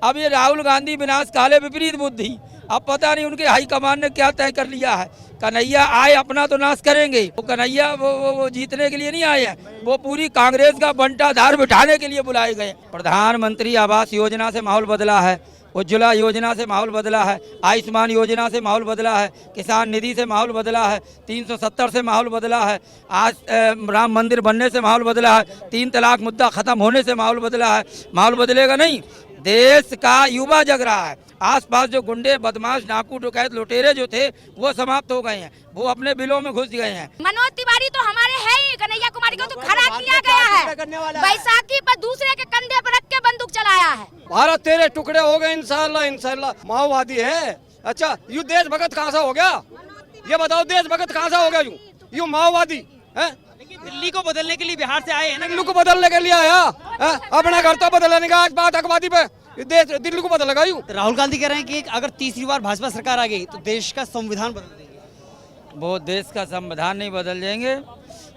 अब ये राहुल गांधी विनाश काले विपरीत बुद्धि, अब पता नहीं उनके हाईकमान ने क्या तय कर लिया है। कन्हैया आए अपना तो नाश करेंगे। वो कन्हैया वो जीतने के लिए नहीं आए हैं, वो पूरी कांग्रेस का बंटाधार बिठाने के लिए बुलाए गए। प्रधानमंत्री आवास योजना से माहौल बदला है, उज्ज्वला योजना से माहौल बदला है, आयुष्मान योजना से माहौल बदला है, किसान निधि से माहौल बदला है, 370 से माहौल बदला है, आज राम मंदिर बनने से माहौल बदला है, 3 तलाक मुद्दा खत्म होने से माहौल बदला है। माहौल बदलेगा नहीं, देश का युवा जग रहा है। आसपास जो गुंडे बदमाश डाकू डकैत लुटेरे जो थे वो समाप्त हो गए हैं, वो अपने बिलों में घुस गए हैं। मनोज तिवारी तो हमारे है ही, कन्हैया कुमारी को तो खड़ा किया गया है, बैसाखी पर दूसरे के कंधे पर रख के बंदूक चलाया है। भारत तेरे टुकड़े हो गए इंशाल्लाह इंशाल्लाह। माओवादी है, अच्छा यू देशभक्त कहाँ से हो गया, ये बताओ देशभक्त कहाँ से हो गया यू माओवादी है? दिल्ली को बदलने के लिए बिहार से आए हैं ना, दिल्ली को बदलने के लिए आया है? अपना घर तो बदलने का, आज बात आतंकवादी पे दिल्ली को बदलेगा यूं। राहुल गांधी कह रहे हैं कि अगर तीसरी बार भाजपा सरकार आ गई तो देश का संविधान बदल देंगे। वो देश का संविधान नहीं बदल देंगे,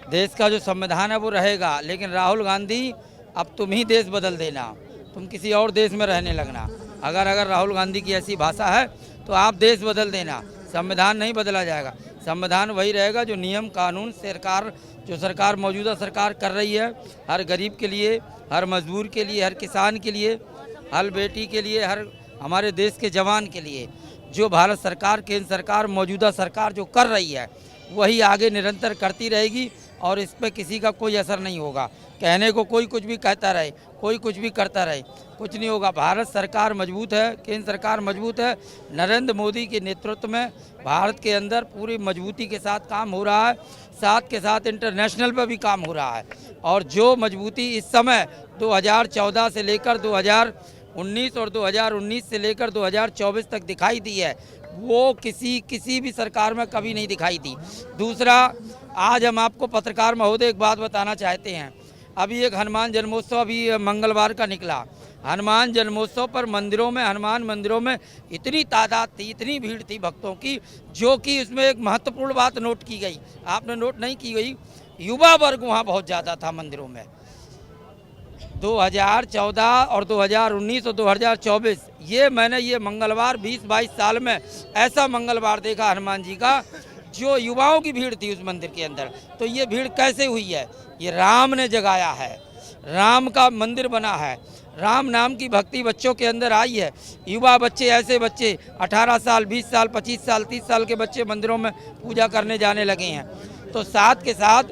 देश का जो संविधान है वो रहेगा। लेकिन राहुल गांधी अब तुम ही देश बदल देना, तुम किसी और देश में रहने लगना। अगर राहुल गांधी की ऐसी भाषा है तो आप देश बदल देना, संविधान नहीं बदला जाएगा। संविधान वही रहेगा जो नियम कानून सरकार मौजूदा सरकार कर रही है, हर गरीब के लिए, हर मजदूर के लिए, हर किसान के लिए, हर बेटी के लिए, हर हमारे देश के जवान के लिए। जो भारत सरकार केंद्र सरकार मौजूदा सरकार जो कर रही है वही आगे निरंतर करती रहेगी और इस पर किसी का कोई असर नहीं होगा। कहने को कोई कुछ भी कहता रहे, कोई कुछ भी करता रहे, कुछ नहीं होगा। भारत सरकार मजबूत है, केंद्र सरकार मजबूत है। नरेंद्र मोदी के नेतृत्व में भारत के अंदर पूरी मजबूती के साथ काम हो रहा है, साथ के साथ इंटरनेशनल पर भी काम हो रहा है। और जो मजबूती इस समय 2014 से लेकर 2019 और 2019 से लेकर 2024 तक दिखाई दी है वो किसी भी सरकार में कभी नहीं दिखाई दी। दूसरा, आज हम आपको पत्रकार महोदय एक बात बताना चाहते हैं। अभी एक हनुमान जन्मोत्सव अभी मंगलवार का निकला। हनुमान जन्मोत्सव पर हनुमान मंदिरों में इतनी तादाद थी, इतनी भीड़ थी भक्तों की, जो कि इसमें एक महत्वपूर्ण बात नोट की गई, आपने नोट नहीं की गई, युवा वर्ग वहाँ बहुत ज़्यादा था मंदिरों में। 2014 और 2019 और 2024 ये मंगलवार 20-22 साल में ऐसा मंगलवार देखा हनुमान जी का, जो युवाओं की भीड़ थी उस मंदिर के अंदर। तो ये भीड़ कैसे हुई है? ये राम ने जगाया है, राम का मंदिर बना है, राम नाम की भक्ति बच्चों के अंदर आई है। युवा बच्चे, ऐसे बच्चे 18 साल 20 साल 25 साल 30 साल के बच्चे मंदिरों में पूजा करने जाने लगे हैं। तो साथ के साथ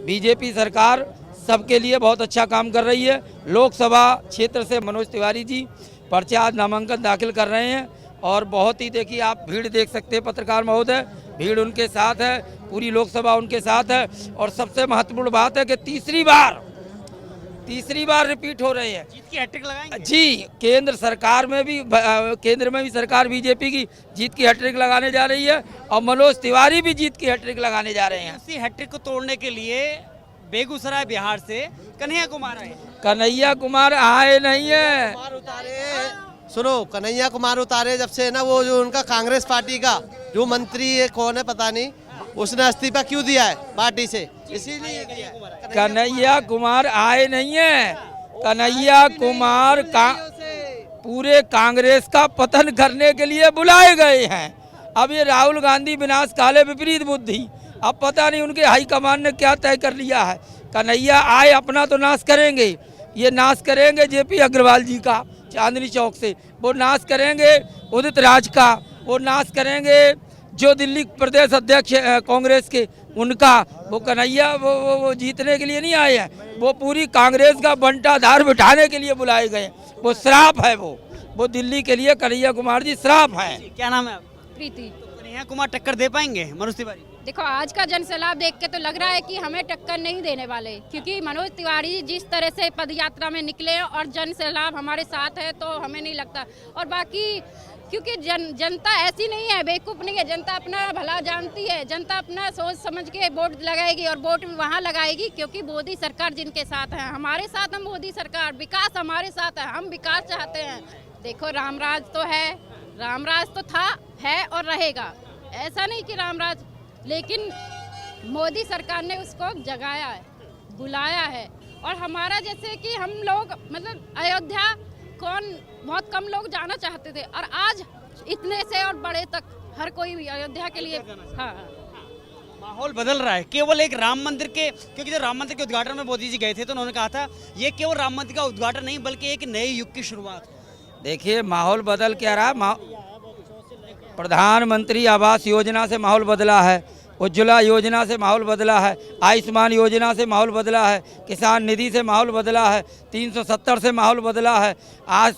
बीजेपी सरकार सबके लिए बहुत अच्छा काम कर रही है। लोकसभा क्षेत्र से मनोज तिवारी जी पर्चा आज नामांकन दाखिल कर रहे हैं और बहुत ही देखिए आप भीड़ देख सकते हैं पत्रकार महोदय, भीड़ उनके साथ है, पूरी लोकसभा उनके साथ है। और सबसे महत्वपूर्ण बात है कि तीसरी बार रिपीट हो रहे हैं। जीत की हैट्रिक लगाएंगे जी, केंद्र में भी सरकार बीजेपी की जीत की हैट्रिक लगाने जा रही है और मनोज तिवारी भी जीत की हैट्रिक लगाने जा रहे हैं। उसी हैट्रिक को तोड़ने के लिए बेगूसराय बिहार से कन्हैया कुमार आए। कन्हैया कुमार आए नहीं है, सुनो, कन्हैया कुमार उतारे जब से ना, वो जो उनका कांग्रेस पार्टी का जो मंत्री है, कौन है पता नहीं, उसने इस्तीफा क्यों दिया है पार्टी से, इसीलिए कन्हैया कुमार आए नहीं है। कन्हैया कुमार पूरे कांग्रेस का पतन करने के लिए बुलाए गए हैं। अब ये राहुल गांधी विनाश काले विपरीत बुद्धि, अब पता नहीं उनके हाईकमान ने क्या तय कर लिया है। कन्हैया आए अपना तो नाश करेंगे, ये नाश करेंगे जेपी अग्रवाल जी का चांदनी चौक से, वो नाश करेंगे उदित राज का, वो नाश करेंगे जो दिल्ली प्रदेश अध्यक्ष कांग्रेस के उनका। वो कन्हैया वो जीतने के लिए नहीं आए हैं, वो पूरी कांग्रेस का बंटाधार बिठाने के लिए बुलाए गए। वो श्राप है, वो दिल्ली के लिए कन्हैया कुमार जी श्राप हैं। क्या नाम है आप? प्रीति। कन्हैया कुमार टक्कर दे पाएंगे मनोज तिवारी? देखो, आज का जनसैलाब देख के तो लग रहा है कि हमें टक्कर नहीं देने वाले, क्योंकि मनोज तिवारी जिस तरह से पदयात्रा में निकले और जनसैलाब हमारे साथ है, तो हमें नहीं लगता। और बाकी क्योंकि जनता ऐसी नहीं है, बेवकूफ़ नहीं है, जनता अपना भला जानती है, जनता अपना सोच समझ के वोट लगाएगी और वोट वहाँ लगाएगी क्योंकि मोदी सरकार जिनके साथ है, हमारे साथ है मोदी सरकार, विकास हमारे साथ है, हम विकास चाहते हैं। देखो, रामराज तो है, रामराज तो था, है और रहेगा, ऐसा नहीं कि रामराज, लेकिन मोदी सरकार ने उसको जगाया है, बुलाया है। और हमारा जैसे कि हम लोग मतलब अयोध्या कौन, बहुत कम लोग जाना चाहते थे और आज इतने से और बड़े तक हर कोई अयोध्या के लिए। हाँ, माहौल बदल रहा है। केवल एक राम मंदिर के, क्योंकि जब राम मंदिर के उद्घाटन में मोदी जी गए थे तो उन्होंने कहा था ये केवल राम मंदिर का उद्घाटन नहीं बल्कि एक नए युग की शुरुआत है। देखिए माहौल बदल क्या रहा, प्रधानमंत्री आवास योजना से माहौल बदला है, उज्ज्वला योजना से माहौल बदला है, आयुष्मान योजना से माहौल बदला है, किसान निधि से माहौल बदला है, 370 से माहौल बदला है, आज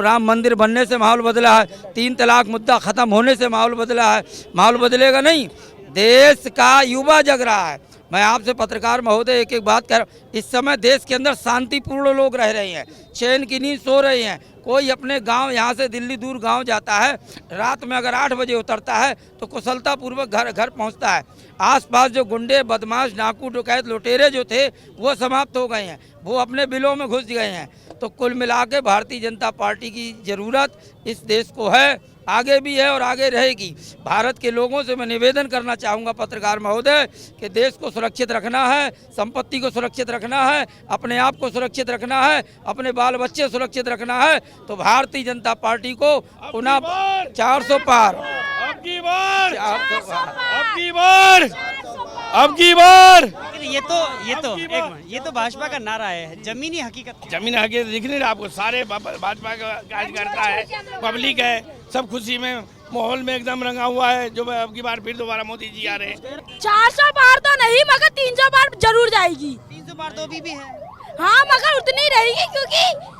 राम मंदिर बनने से माहौल बदला है, 3 तलाक मुद्दा ख़त्म होने से माहौल बदला है। माहौल बदलेगा नहीं, देश का युवा जग रहा है। मैं आपसे पत्रकार महोदय एक एक बात कह रहा हूँ, इस समय देश के अंदर शांतिपूर्ण लोग रह रहे हैं, चैन की नींद सो रहे हैं। कोई अपने गांव, यहाँ से दिल्ली दूर गांव जाता है, रात में अगर 8 बजे उतरता है तो कुशलतापूर्वक घर पहुँचता है। आसपास जो गुंडे, बदमाश, डाकू, डकैत, लुटेरे जो थे वो समाप्त हो गए हैं, वो अपने बिलों में घुस गए हैं। तो कुल मिला के भारतीय जनता पार्टी की ज़रूरत इस देश को है, आगे भी है और आगे रहेगी। भारत के लोगों से मैं निवेदन करना चाहूँगा पत्रकार महोदय कि देश को सुरक्षित रखना है, संपत्ति को सुरक्षित रखना है, अपने आप को सुरक्षित रखना है, अपने बाल बच्चे सुरक्षित रखना है, तो भारतीय जनता पार्टी को पुनः 400 पार, अब की बार, 400 पार, अब की बार, अब की बार। लेकिन ये तो भाजपा का नारा है, जमीनी हकीकत। जमीन आगे दिख नहीं रहा आपको, सारे भाजपा का कार्यकर्ता है, पब्लिक है, सब खुशी में माहौल में एकदम रंगा हुआ है। जो अब की बार फिर दोबारा मोदी जी आ रहे हैं। 400 पार तो नहीं मगर 300 पार जरूर जाएगी। 300 पार तो अभी भी है। हाँ मगर उतनी रहेगी क्योंकि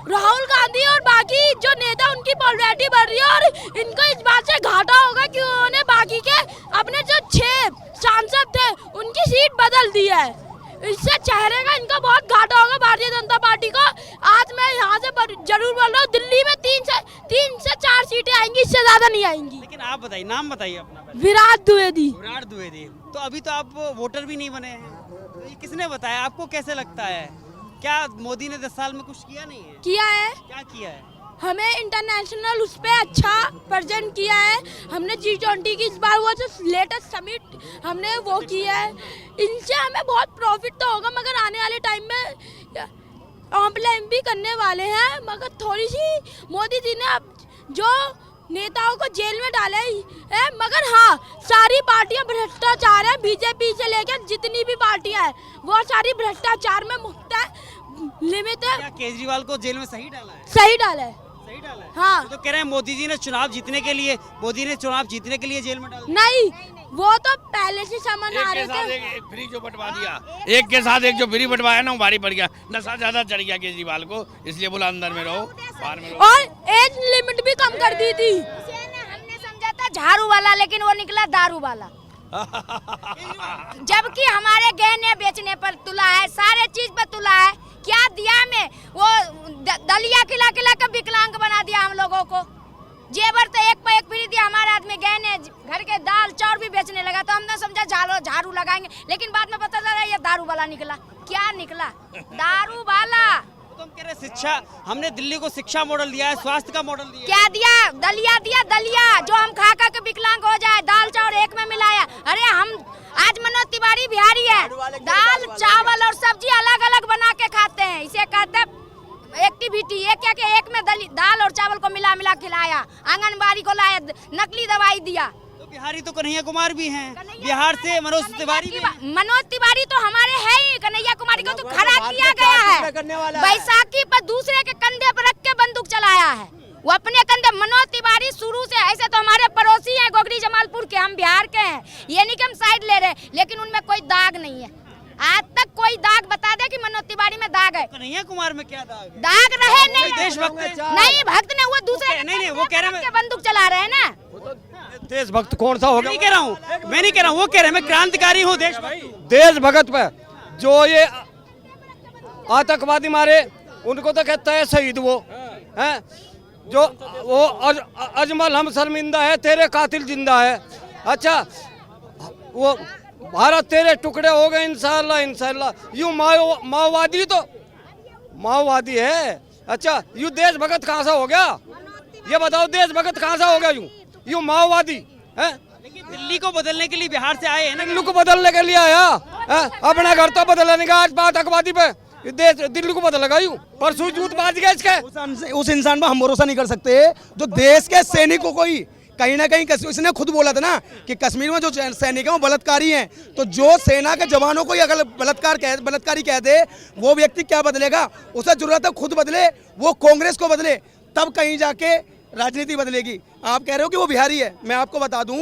राहुल गांधी और बाकी जो नेता उनकी पॉपुलैरिटी बढ़ रही है और इनको इस बात से घाटा होगा कि उन्होंने बाकी के अपने जो 6 सांसद थे उनकी सीट बदल दी है। इससे चेहरे का इनका बहुत घाटा होगा भारतीय जनता पार्टी को। आज मैं यहाँ से जरूर बोल रहा हूँ, दिल्ली में 3 से 4 सीटें आएंगी, इससे ज्यादा नहीं आएंगी। लेकिन आप बताइए, नाम बताइए अपना। विराट द्विवेदी। विराट द्विवेदी, तो अभी तो आप वोटर भी नहीं बने हैं, तो ये किसने बताया आपको? कैसे लगता है, क्या मोदी ने 10 साल में कुछ किया नहीं है? किया है। क्या किया है? हमें इंटरनेशनल उस पे अच्छा प्रेजेंट किया है। हमने G20 की इस बार वो जो लेटेस्ट समिट हमने वो किया है, इनसे हमें बहुत प्रॉफिट तो होगा मगर आने वाले टाइम में कॉम्प्लेन भी करने वाले हैं। मगर थोड़ी सी मोदी जी ने अब जो नेताओं को जेल में डाले है, मगर हाँ सारी पार्टियां भ्रष्टाचार है, बीजेपी से लेकर जितनी भी पार्टियां हैं वो सारी भ्रष्टाचार में मुक्त है, लिमिट है। क्या केजरीवाल को जेल में सही डाला है? सही डाला है। सही डाला है। हाँ तो कह रहे हैं मोदी जी ने चुनाव जीतने के लिए जेल में डाल दिया। नहीं, वो तो पहले से समझ आ रहे एक के साथ थे। एक फ्री जो बंटवा दिया, एक के साथ एक जो फ्री बंटवाया ना वो भारी पड़ गया, नशा ज्यादा चढ़ गया केजरीवाल को, इसलिए बोला अंदर में रहो, बाहर में रहो। और एज लिमिट भी कम कर दी थी। हमने समझा था झाड़ू वाला, लेकिन वो निकला दारू वाला। जबकि हमारे गहने बेचने पर तुला है, सारे चीज पर तुला है। क्या दिया हमें? वो दलिया खिला खिला कर विकलांग बना दिया हम लोगों को। जेवर तो एक पे एक फ्री दिया, हमारे आदमी गहने, घर के दाल चाउर भी बेचने लगा, तो हमने समझा झाड़ू लगाएंगे, लेकिन बाद में पता चला ये दारू वाला निकला। क्या निकला? दारू वाला। तो हम कह रहे शिक्षा, हमने दिल्ली को शिक्षा मॉडल दिया है, स्वास्थ्य का मॉडल दिया है। क्या दिया? दलिया दिया, दलिया जो हम खा खा के विकलांग हो जाए, दाल चावल एक में मिलाया। अरे हम आज मनोज तिवारी बिहारी है, दाल चावल और सब्जी अलग अलग बना के खाते हैं, इसे कहते हैं एक्टिविटी। ये क्या कि एक में दाल और चावल को मिला मिला खिलाया, आंगनबाड़ी को लाया, नकली दवाई दिया। तो बिहारी तो कन्हैया कुमार भी हैं, बिहार से मनोज तिवारी भी हैं। मनोज तिवारी तो हमारे है ही, कन्हैया कुमारी को तो खड़ा किया गया है। बैसाखी पर दूसरे के कंधे पर रख के बंदूक चलाया है, वो अपने कंधे। मनोज तिवारी शुरू से, ऐसे तो हमारे पड़ोसी हैं गोगरी जमालपुर के, हम बिहार के हैं, ये नहीं कि हम साइड ले रहे, लेकिन उनमें कोई दाग नहीं है। आज तक कोई दाग बता दे कि मनोज तिवारी में दाग है? कन्हैया कुमार में क्या दाग है? दाग रहे नहीं, देशभक्त नहीं भक्त ने, वो दूसरे नहीं, वो कह रहे हैं बंदूक चला रहे हैं ना। देशभक्त कौन सा हो गया? मैं नहीं कह रहा हूँ, वो कह रहे हैं मैं क्रांतिकारी हूँ, देशभक्त पे जो ये आतंकवादी मारे उनको तो कहता है शहीद। वो हैं जो वो अजमल हम शर्मिंदा है, तेरे कातिल जिंदा है। अच्छा, वो भारत तेरे टुकड़े हो गए इंशाल्लाह इंशाल्लाह। यूं माओवादी तो माओवादी है। अच्छा, यूं देशभक्त कहाँ से हो गया? ये बताओ, देशभक्त कहाँ से हो गया? यूं माओवादी है। लेकिन दिल्ली को बदलने के लिए बिहार से आए हैं ना। दिल्ली को बदलने के लिए आया है? अपना घर तो बदलने का आज आतंकवादी पे दिल्ली को पता लगायू परसों जूत बाज गया इसका। उस इंसान पर हम भरोसा नहीं कर सकते जो देश के सैनिकों को ही कहीं ना कहीं इसने खुद बोला था ना कि कश्मीर में जो सैनिक हैं वो बलात्कारी हैं। तो जो सेना के जवानों को ही अगर बलात्कारी कह दे वो व्यक्ति क्या बदलेगा? उसे जरूरत है खुद बदले, वो कांग्रेस को बदले, तब कहीं जाके राजनीति बदलेगी। आप कह रहे हो कि वो बिहारी है, मैं आपको बता दूं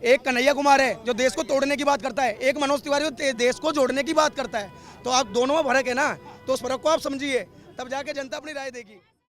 एक कन्हैया कुमार है जो देश को तोड़ने की बात करता है, एक मनोज तिवारी जो देश को जोड़ने की बात करता है। तो आप दोनों में फर्क है ना, तो उस फर्क को आप समझिए, तब जाके जनता अपनी राय देगी।